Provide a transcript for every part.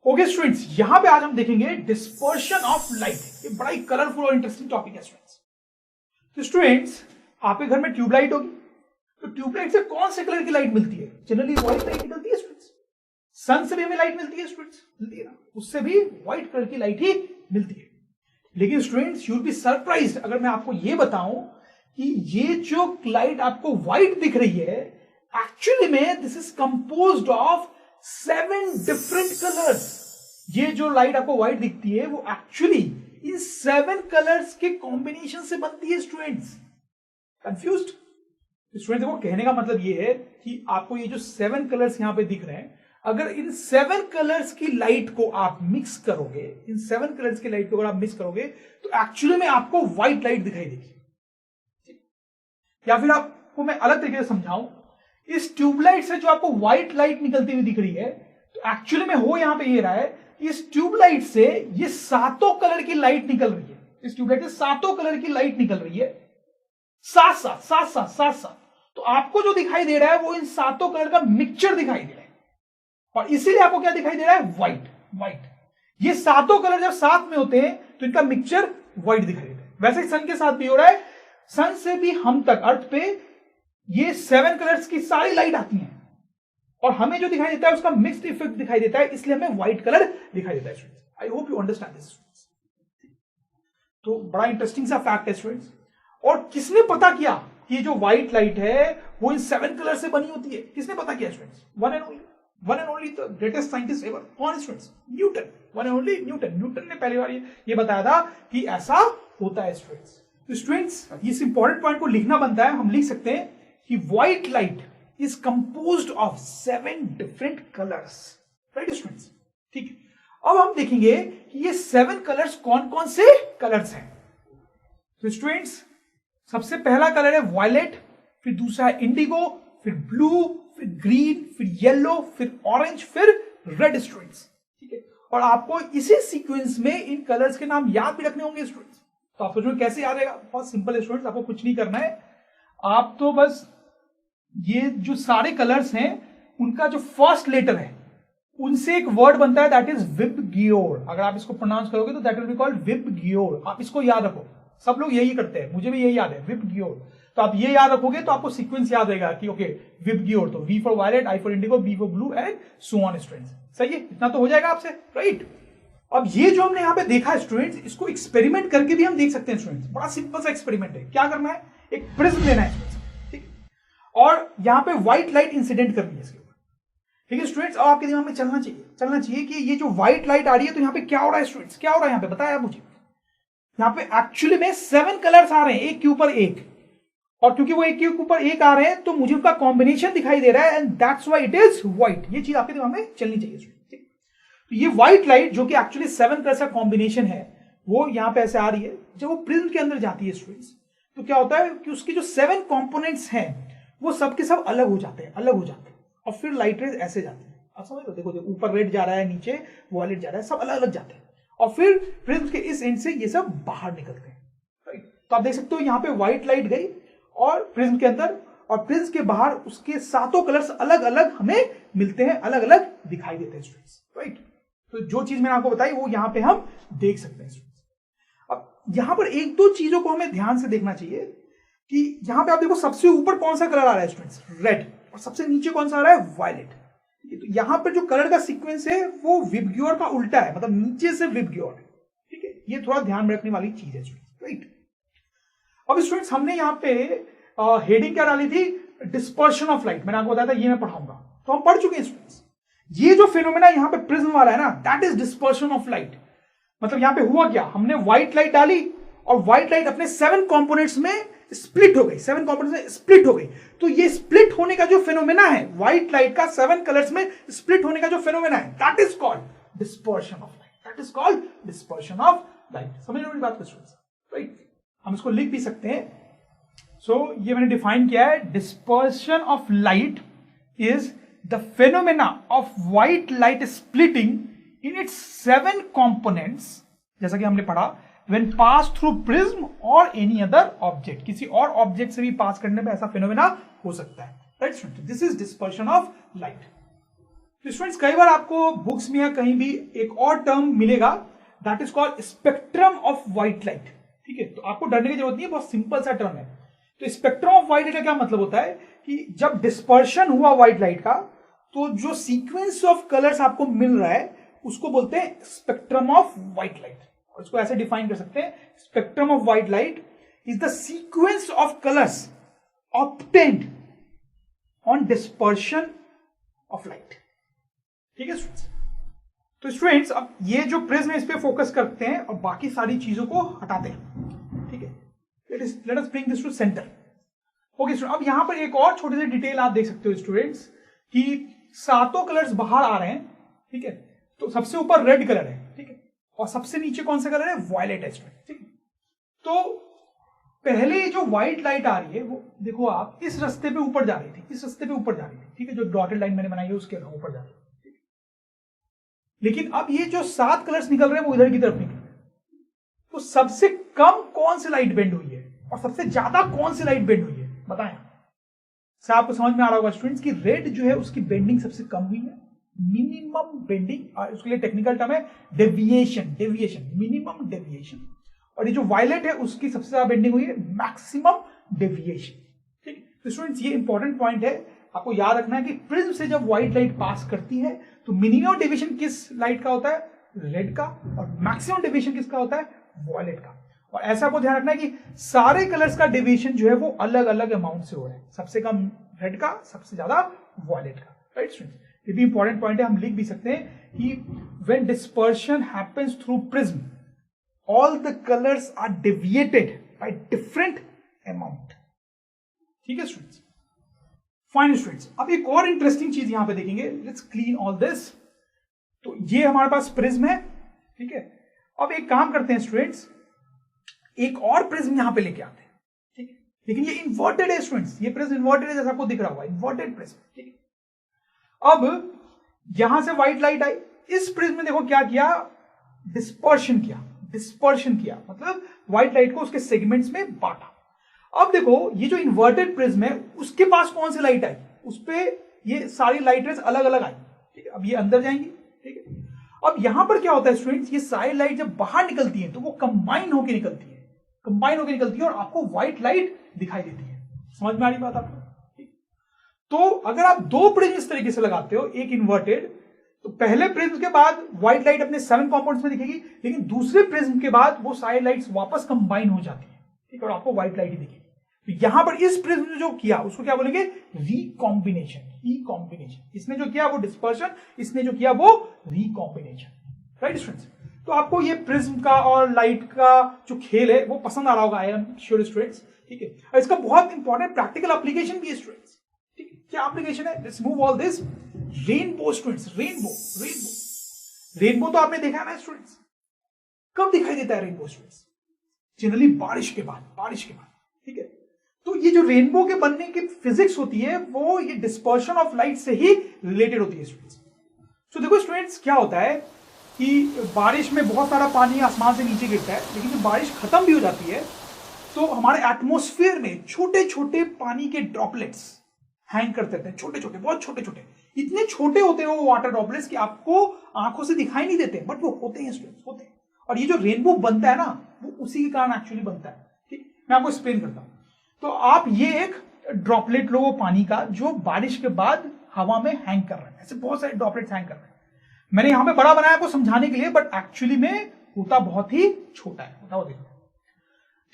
Okay students, यहां पे आज हम देखेंगे डिस्पर्शन ऑफ लाइट। ये बड़ा ही कलरफुल और इंटरेस्टिंग टॉपिक है स्टूडेंट्स। तो स्टूडेंट्स, आपके घर में ट्यूबलाइट होगी, तो ट्यूबलाइट से कौन से कलर की लाइट मिलती है? जनरली व्हाइट लाइट निकलती है स्टूडेंट्स। सन से भी हमें लाइट मिलती है स्टूडेंट्स, मिलती है ना, उससे भी व्हाइट कलर की लाइट ही मिलती है। लेकिन students, you will be surprised अगर मैं आपको ये बताऊं कि ये जो लाइट आपको व्हाइट दिख रही है, एक्चुअली में this is composed of 7 different colours. ये जो लाइट आपको व्हाइट दिखती है वो एक्चुअली इन 7 कलर्स के कॉम्बिनेशन से बनती है स्टूडेंट्स। कंफ्यूज्ड? स्टूडेंट देखो, कहने का मतलब ये है कि आपको ये जो 7 कलर्स यहां पे दिख रहे हैं, अगर इन 7 कलर्स की लाइट को आप मिक्स करोगे, इन 7 कलर्स की लाइट को अगर आप मिक्स करोगे तो एक्चुअली में आपको व्हाइट लाइट दिखाई देगी। या फिर आपको मैं अलग तरीके से समझाऊं, इस ट्यूबलाइट से जो आपको व्हाइट लाइट निकलती हुई दिख रही है, तो एक्चुअली में हो यहां पे ये रहा है, इस ट्यूबलाइट से ये 7 कलर की लाइट निकल रही है। इस ट्यूबलाइट से 7 कलर की लाइट निकल रही है, साथ साथ। तो आपको जो दिखाई दे रहा है वो इन 7 कलर का मिक्सचर दिखाई दे रहा है, और इसीलिए आपको क्या दिखाई दे रहा है? व्हाइट। ये 7 कलर जब साथ में होते हैं तो इनका मिक्सचर व्हाइट दिखाई देता है। वैसे सन के साथ भी हो रहा है, सन से भी हम तक अर्थ पे ये 7 कलर्स की सारी लाइट आती हैं, और हमें जो दिखाई देता है उसका मिक्स्ड इफेक्ट दिखाई देता है, इसलिए हमें व्हाइट कलर दिखाई देता है students. I hope you understand this students. तो बड़ा इंटरेस्टिंग सा फैक्ट है स्टूडेंट्स। और किसने पता किया कि ये जो व्हाइट लाइट है वो इन 7 कलर से बनी होती है? किसने पता किया students? One and only the greatest scientist ever. कौन students? Newton. One and only Newton ने पहली बार ये बताया था कि ऐसा होता है स्टूडेंट्स। तो स्टूडेंट्स, इस इंपॉर्टेंट पॉइंट को लिखना बनता है। हम लिख सकते हैं कि white light is composed of 7 different colors, right students? ठीक है, अब हम देखेंगे कि ये 7 कलर्स कौन कौन से कलर्स हैं। तो स्टूडेंट्स, सबसे पहला कलर है वायलेट, फिर दूसरा है इंडिगो, फिर ब्लू, फिर ग्रीन, फिर येलो, फिर ऑरेंज, फिर रेड स्टूडेंट्स। ठीक है, और आपको इसी सीक्वेंस में इन कलर्स के नाम याद भी रखने होंगे स्टूडेंट्स। तो आप सोचो कैसे याद रहेगा? बहुत सिंपल है स्टूडेंट्स, आपको कुछ नहीं करना है। आप तो बस ये जो सारे कलर्स हैं उनका जो फर्स्ट लेटर है उनसे एक वर्ड बनता है, दैट इज विबग्योर। अगर आप इसको प्रोनाउंस करोगे तो that will be called VIBGYOR. आप इसको याद रखो, सब लोग यही करते हैं, मुझे भी यही याद है, विबग्योर। तो आप ये याद रखोगे तो आपको सीक्वेंस याद रहेगा कि ओके विबग्योर, तो V for violet, I for indigo, B for blue and so on students. सही है, इतना तो हो जाएगा आपसे, राइट? अब ये जो हमने यहां पे देखा है स्टूडेंट्स, इसको एक्सपेरिमेंट करके भी हम देख सकते हैं स्टूडेंट्स। बड़ा सिंपल सा एक्सपेरिमेंट है। क्या करना है? एक प्रिज्म लेना है स्टूडेंट्स, और यहां पे व्हाइट लाइट इंसिडेंट करनी है इसके ऊपर। ठीक है स्टूडेंट्स, अब आपके दिमाग में चलना चाहिए कि ये जो व्हाइट लाइट आ रही है तो यहां पे क्या हो रहा है स्टूडेंट्स? क्या हो रहा है यहां पे? बताया मुझे। यहां पे एक्चुअली में 7 कलर्स आ रहे हैं एक के ऊपर एक, और क्योंकि वो एक के ऊपर एक आ रहे हैं तो मुझे उनका कॉम्बिनेशन दिखाई दे रहा है, and that's why it is white. ये चीज आपके दिमाग में चलनी चाहिए स्टूडेंट्स। तो ये व्हाइट लाइट जो कि एक्चुअली 7 कलर्स का कॉम्बिनेशन है, वो यहां पे ऐसे आ रही है। जब वो प्रिज्म के अंदर जाती है स्टूडेंट्स, तो क्या होता है कि उसकी जो 7 कॉम्पोनेंट्स हैं वो सबके सब अलग हो जाते हैं, और फिर लाइट रेज ऐसे जाती है। आप समझ लो, देखो ऊपर रेड जा रहा है, नीचे वायलेट जा रहा है, सब अलग अलग जाते हैं, और फिर प्रिज्म के इस एंड से ये सब बाहर निकलते हैं, राइट? तो आप देख सकते हो यहाँ पे व्हाइट लाइट गई और प्रिज्म के अंदर, और प्रिज्म के बाहर उसके 7 कलर्स अलग अलग हमें मिलते हैं, अलग अलग दिखाई देते हैं स्टूडेंट्स, राइट? तो जो चीज मैंने आपको बताई वो यहाँ पे हम देख सकते हैं स्टूडेंट्स। अब यहाँ पर 1-2 चीजों को हमें ध्यान से देखना चाहिए कि यहां पे आप देखो सबसे ऊपर कौन सा कलर आ रहा है स्टूडेंट्स? रेड। और सबसे नीचे कौन सा आ रहा है? वायलेट। तो यहां पर जो कलर का सीक्वेंस है वो विबग्योर का उल्टा है, मतलब नीचे से विबग्योर। ठीक है, ये थोड़ा ध्यान में रखने वाली चीज है स्टूडेंट्स, राइट? अब स्टूडेंट्स, हमने यहां पे हेडिंग क्या डाली थी? Dispersion of light. मैंने आपको बताया था ये मैं पढ़ाऊंगा, तो हम पढ़ चुके हैं स्टूडेंट्स। ये जो फिनोमेना यहां पे प्रिज्म वाला है ना, that is dispersion of light. मतलब यहां पे हुआ क्या? हमने व्हाइट लाइट डाली और व्हाइट लाइट अपने 7 कंपोनेंट्स में स्प्लिट हो गई, 7 कंपोनेंट्स में स्प्लिट हो गई। तो ये स्प्लिट होने का जो फिनोमेना है, व्हाइट लाइट का 7 कलर्स में स्प्लिट होने का जो फिनोमेना है, that is called dispersion of light. That is called dispersion of light. समझ लो मेरी बात को स्टूडेंट्स, राइट? हम इसको लिख भी सकते हैं। सो ये मैंने डिफाइन किया है, dispersion of light is the phenomena of white light splitting in its 7 components, जैसा कि हमने पढ़ा, when passed through prism or any other object। किसी और ऑब्जेक्ट से भी पास करने में ऐसा फिनोमेना हो सकता है, right student? This is dispersion of light. तो स्टूडेंट्स कई बार आपको बुक्स में या कहीं भी एक और टर्म मिलेगा, that is called spectrum of white light. ठीक है, तो आपको डरने की जरूरत नहीं है, बहुत सिंपल सा टर्म है। तो स्पेक्ट्रम ऑफ व्हाइट लाइट का क्या मतलब होता है कि जब डिस्पर्शन हुआ व्हाइट लाइट का, तो जो सीक्वेंस ऑफ कलर्स आपको मिल रहा है उसको बोलते हैं स्पेक्ट्रम ऑफ व्हाइट लाइट। और इसको ऐसे डिफाइन कर सकते हैं, spectrum of white light is the sequence of colours obtained on dispersion of light. ठीक है स्टूडेंट्स, तो स्टूडेंट्स अब ये जो प्रिज्म है इस पे फोकस करते हैं और बाकी सारी चीजों को हटाते हैं। ठीक है, let us bring this to centre. Okay student, अब यहां पर एक और छोटी सी डिटेल आप देख सकते हो स्टूडेंट्स कि सातों कलर्स बाहर आ रहे हैं। ठीक है, तो सबसे ऊपर रेड कलर है, ठीक है, और सबसे नीचे कौन सा कलर है, वायलेट है स्टूडेंट। ठीक है, तो पहले जो व्हाइट लाइट आ रही है वो देखो आप इस रास्ते पे ऊपर जा रही थी, इस रास्ते पे ऊपर जा रही थी। ठीक है, जो डॉटेड लाइन मैंने बनाई है उसके ऊपर जा रही है। लेकिन अब ये जो 7 कलर्स निकल रहे हैं वो इधर की तरफ निकल रहे हैं। तो सबसे कम कौन सी लाइट बेंड हुई है और सबसे ज्यादा कौन सी लाइट बेंड हुई है, बताएं। से आपको समझ में आ रहा होगा स्टूडेंट्स कि रेड जो है उसकी बेंडिंग सबसे कम हुई है, मिनिमम बेंडिंग, उसके लिए टेक्निकल टर्म है डेविएशन, मिनिमम डेविएशन। और ये जो वायलेट है उसकी सबसे ज्यादा बेंडिंग हुई है, मैक्सिमम डेविएशन। ठीक है, तो स्टूडेंट्स ये इंपॉर्टेंट पॉइंट है, आपको याद रखना है कि प्रिज्म से जब व्हाइट लाइट पास करती है तो मिनिमम डेविएशन किस लाइट का होता है, रेड का, और मैक्सिमम डेविएशन किसका होता है, वायलेट का। और ऐसा आपको ध्यान रखना है कि सारे कलर्स का डेविएशन जो है वो अलग अलग अमाउंट से हो रहा है, सबसे कम रेड का, सबसे ज्यादा वायलेट का। राइट स्टूडेंट्स, ये भी इंपॉर्टेंट पॉइंट है, हम लिख भी सकते हैं कि when dispersion happens through prism all the colours are deviated by different amount. ठीक है स्टूडेंट्स, फाइन स्टूडेंट्स, अब एक और इंटरेस्टिंग चीज यहां पे देखेंगे, लेट्स क्लीन ऑल दिस। तो ये हमारे पास प्रिज्म है। ठीक है, अब एक काम करते हैं स्टूडेंट्स, एक और प्रिज्म यहां पे लेके आते हैं। ठीक है, लेकिन ये इन्वर्टेड है स्टूडेंट्स, ये प्रिज्म इन्वर्टेड है, जैसा आपको दिख रहा होगा, इन्वर्टेड प्रिज्म। ठीक है, अब यहां से व्हाइट लाइट आई, इस प्रिज्म में देखो क्या किया, डिस्पर्शन किया, मतलब व्हाइट लाइट को उसके सेगमेंट्स में बांटा। अब देखो ये जो इन्वर्टेड प्रिज्म है उसके पास कौन सी लाइट आई, उस पे ये सारी लाइट रेज अलग अलग आई। ठीक है, अब ये अंदर जाएंगी। ठीक है, अब यहां पर क्या होता है स्टूडेंट्स, ये सारी लाइट जब बाहर निकलती है तो वो कंबाइन होकर निकलती है और आपको व्हाइट लाइट दिखाई देती है। समझ में आ रही बात आपको? तो अगर आप दो प्रिज्म इस तरीके से लगाते हो, एक इन्वर्टेड, तो पहले प्रिज्म के बाद व्हाइट लाइट अपने 7 कंपाउंड्स में दिखेगी, लेकिन दूसरे प्रिज्म के बाद वो सारी लाइट्स वापस कंबाइन हो जाती है। ठीक है, और आपको व्हाइट लाइट ही दिखेगी। तो यहां पर इस प्रिज्म ने जो किया उसको क्या बोलेंगे, रिकॉम्बिनेशन। इसने जो किया वो डिस्पर्शन, इसने जो किया वो रिकॉम्बिनेशन। राइट स्टूडेंट्स, तो आपको ये प्रिज्म का और लाइट का जो खेल है वो पसंद आ रहा होगा, आई एम श्योर स्टूडेंट्स। ठीक है, और इसका बहुत इंपॉर्टेंट प्रैक्टिकल एप्लीकेशन भी है स्टूडेंट्स। ठीक है, क्या एप्लीकेशन है, let's move all this. Rainbow students, rainbow तो आपने देखा है ना स्टूडेंट्स, कब दिखाई देता है रेनबो स्टूडेंट्स, जनरली बारिश के बाद। ठीक है, तो ये जो रेनबो के बनने की फिजिक्स होती है वो ये डिस्पर्शन ऑफ लाइट से ही रिलेटेड होती है स्टूडेंट्स। तो देखो स्टूडेंट्स क्या होता है कि बारिश में बहुत सारा पानी आसमान से नीचे गिरता है, लेकिन जब बारिश खत्म भी हो जाती है तो हमारे एटमॉस्फेयर में छोटे छोटे पानी के ड्रॉपलेट्स हैंग करते रहते हैं, छोटे छोटे, बहुत छोटे छोटे, इतने छोटे होते हैं वो वाटर ड्रॉपलेट्स कि आपको आंखों से दिखाई नहीं देते, बट वो होते हैं स्टूडेंट्स, होते हैं। और ये जो रेनबो बनता है ना वो उसी के कारण एक्चुअली बनता है। ठीक, मैं आपको एक्सप्लेन करता हूं। तो आप ये एक ड्रॉपलेट लो पानी का जो बारिश के बाद हवा में हैंग कर रहा है, ऐसे बहुत सारे ड्रॉपलेट्स हैंग कर रहे हैं। मैंने यहां पे बड़ा बनाया आपको समझाने के लिए, बट एक्चुअली में होता बहुत ही छोटा है, बताओ देखो।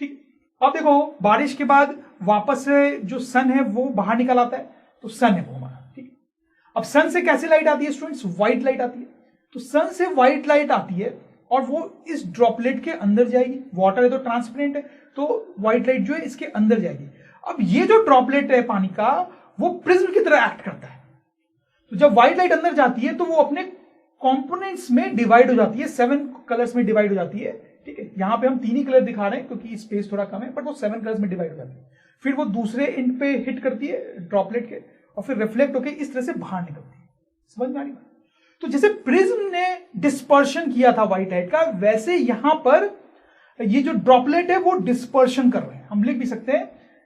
ठीक, अब देखो बारिश के बाद वापस से जो सन है वो बाहर निकल आता है, तो सन है वो हमारा। ठीक, अब सन से कैसी लाइट आती है स्टूडेंट्स, व्हाइट लाइट आती है। तो सन से व्हाइट लाइट आती है और वो इस ड्रॉपलेट के अंदर जाएगी, वाटर है तो ट्रांसपेरेंट है, तो व्हाइट लाइट जो है इसके अंदर जाएगी। अब ये जो ड्रॉपलेट है पानी का वो प्रिज्म की तरह एक्ट करता है। तो जब व्हाइट लाइट अंदर जाती है तो वो अपने कंपोनेंट्स में डिवाइड हो जाती है, 7 कलर्स में डिवाइड हो जाती है। ठीक है, यहां पे हम 3 ही कलर दिखा रहे हैं क्योंकि स्पेस थोड़ा कम है, बट वो 7 कलर्स में डिवाइड हो जाती है। फिर वो दूसरे एंड पे हिट करती है ड्रॉपलेट के और फिर रिफ्लेक्ट होकर इस तरह से बाहर निकलती है। समझ में आ रही बात? तो जैसे प्रिज्म ने डिस्पर्शन किया था व्हाइट लाइट का, वैसे यहां पर ये जो ड्रॉपलेट है वो डिस्पर्शन कर रहे हैं। हम लिख भी सकते हैं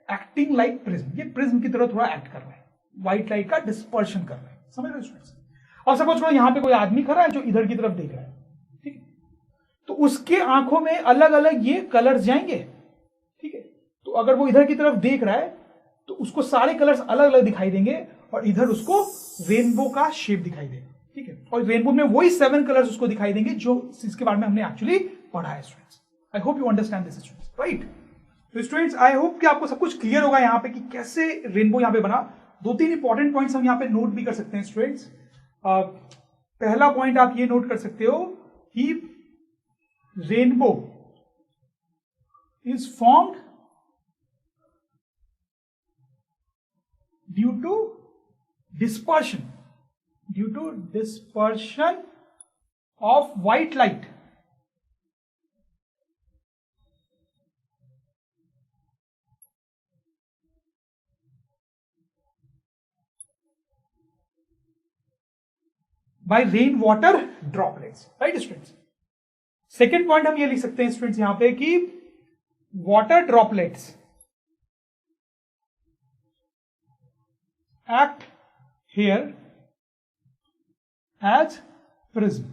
एक्टिंग लाइक प्रिज्म, ये प्रिज्म की तरह थोड़ा एक्ट कर रहे हैं, व्हाइट लाइट का डिस्पर्शन कर रहे हैं। समझ रहे स्टूडेंट्स? अब सपोज करो यहां पे कोई आदमी खड़ा है जो इधर की तरफ देख रहा है, ठीक है, तो उसके आंखों में अलग अलग ये कलर्स जाएंगे, ठीक है। तो अगर वो इधर की तरफ देख रहा है तो उसको सारे कलर्स अलग अलग दिखाई देंगे और इधर उसको रेनबो का शेप दिखाई देगा, ठीक है। और रेनबो में वही 7 कलर्स उसको दिखाई देंगे जो इसके बारे में हमने एक्चुअली पढ़ा है students. I hope you understand this students, right. तो स्टूडेंट्स आई होप कि आपको सब कुछ क्लियर होगा यहाँ पे कि कैसे रेनबो यहाँ पे बना। 2-3 इंपॉर्टेंट पॉइंट्स हम यहाँ पे नोट भी कर सकते हैं स्टूडेंट्स। पहला पॉइंट आप ये नोट कर सकते हो कि rainbow is formed due to dispersion of white light. By rainwater droplets, right students? Second point हम ये लिख सकते हैं स्टूडेंट्स यहां पे कि water droplets act here as prism,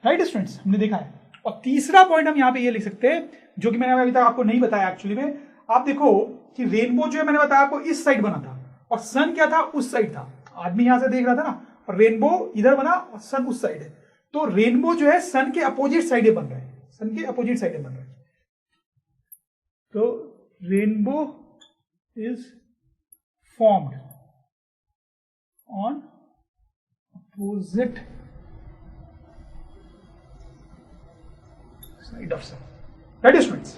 right students, हमने देखा है। और तीसरा पॉइंट हम यहां पे ये लिख सकते हैं जो कि मैंने अभी तक आपको नहीं बताया एक्चुअली में। आप देखो कि रेनबो जो है मैंने बताया आपको इस साइड बना था और सन क्या था, उस साइड था। आदमी यहां से देख रहा था ना, और रेनबो इधर बना और सन उस साइड है। तो रेनबो जो है सन के अपोजिट साइड बन रहा है, सन के अपोजिट साइड बन रहा है। तो rainbow is formed on opposite side of sun, right students?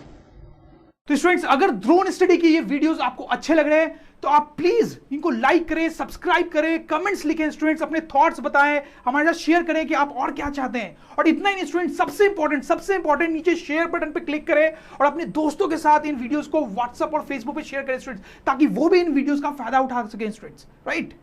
तो स्टूडेंट्स अगर ड्रोन स्टडी की ये वीडियोस आपको अच्छे लग रहे हैं तो आप प्लीज इनको लाइक करें, सब्सक्राइब करें, कमेंट्स लिखें स्टूडेंट्स, अपने थॉट्स बताएं, हमारे साथ शेयर करें कि आप और क्या चाहते हैं। और इतना ही नहीं स्टूडेंट्स, सबसे इंपॉर्टेंट नीचे शेयर बटन पे क्लिक करें और अपने दोस्तों के साथ इन वीडियोस को व्हाट्सएप और फेसबुक पे शेयर करें स्टूडेंट्स, ताकि वो भी इन वीडियोस का फायदा उठा सकें स्टूडेंट्स, राइट।